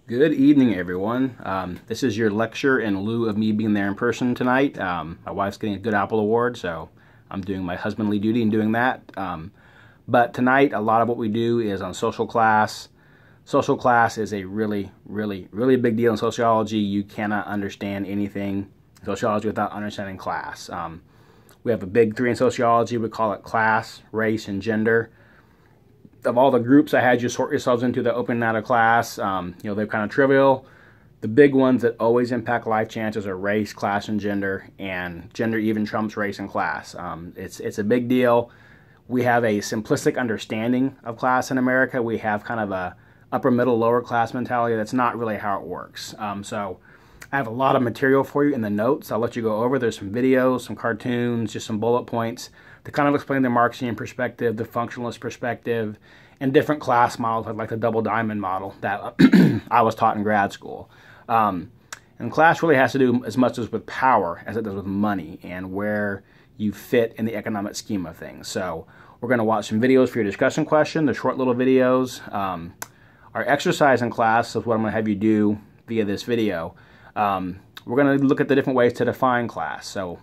Good evening, everyone. This is your lecture in lieu of me being there in person tonight. My wife's getting a Good Apple Award, so I'm doing my husbandly duty in doing that. But tonight, a lot of what we do is on social class. Social class is a really big deal in sociology. You cannot understand anything in sociology without understanding class. We have a big three in sociology. We call it class, race, and gender. Of all the groups I had you sort yourselves into that open and out of class, they're kind of trivial. The big ones that always impact life chances are race, class, and gender gender even trumps race and class. It's a big deal. We have a simplistic understanding of class in America. We have kind of a upper middle, lower class mentality. That's not really how it works. So I have a lot of material for you in the notes. I'll let you go over. There's some videos, some cartoons, just some bullet points to kind of explain the Marxian perspective, the functionalist perspective, and different class models like the double diamond model that I was taught in grad school. And class really has to do as much as with power as it does with money and where you fit in the economic scheme of things. So we're going to watch some videos for your discussion question. They're short little videos. Our exercise in class is what I'm going to have you do via this video. We're going to look at the different ways to define class. So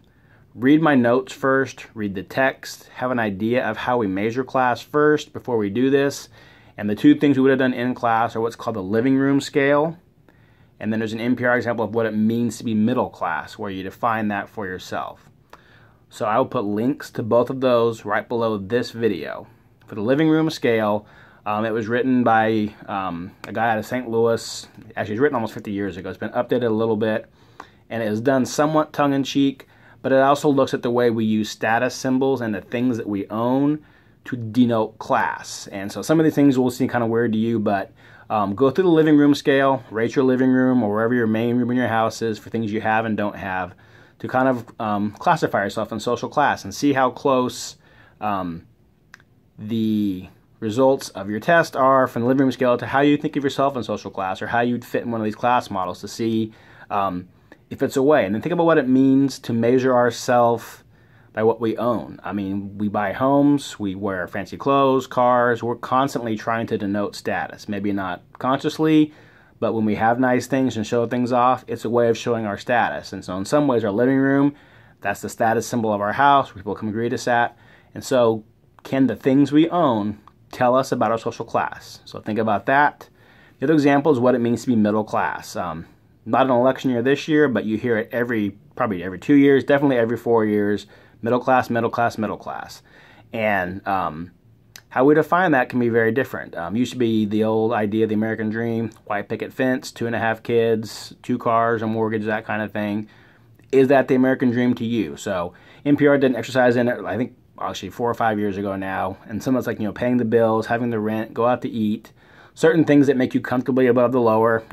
read my notes first, read the text, have an idea of how we measure class first before we do this. And the two things we would have done in class are what's called the living room scale. And then there's an NPR example of what it means to be middle class, where you define that for yourself. So I will put links to both of those right below this video. For the living room scale, it was written by a guy out of St. Louis. Actually, it's written almost 50 years ago. It's been updated a little bit. And it is done somewhat tongue-in-cheek, but it also looks at the way we use status symbols and the things that we own to denote class. And so some of these things will seem kind of weird to you, but go through the living room scale, rate your living room or wherever your main room in your house is for things you have and don't have to kind of classify yourself in social class and see how close the results of your test are from the living room scale to how you think of yourself in social class or how you'd fit in one of these class models to see if it's a way. And then think about what it means to measure ourselves by what we own. I mean, we buy homes, we wear fancy clothes, cars. We're constantly trying to denote status. Maybe not consciously, but when we have nice things and show things off, it's a way of showing our status. And so in some ways, our living room, that's the status symbol of our house, where people can greet us at. And so can the things we own tell us about our social class? So think about that. The other example is what it means to be middle class. Not an election year this year, but you hear it probably every 2 years, definitely every 4 years. Middle class, middle class, middle class. And how we define that can be very different. Used to be the old idea of the American dream, white picket fence, 2.5 kids, 2 cars, a mortgage, that kind of thing. Is that the American dream to you? So NPR did an exercise in it, I think, actually 4 or 5 years ago now. And some of it's like, paying the bills, having the rent, go out to eat. Certain things that make you comfortably above the lower,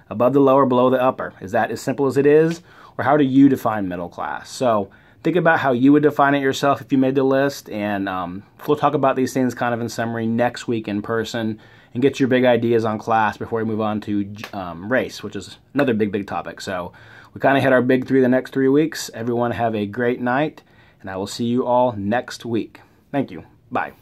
above the lower, below the upper. Is that as simple as it is? Or how do you define middle class? So think about how you would define it yourself if you made the list. And we'll talk about these things kind of in summary next week in person and get your big ideas on class before we move on to race, which is another big topic. So we kind of hit our big three the next 3 weeks. Everyone have a great night, and I will see you all next week. Thank you. Bye.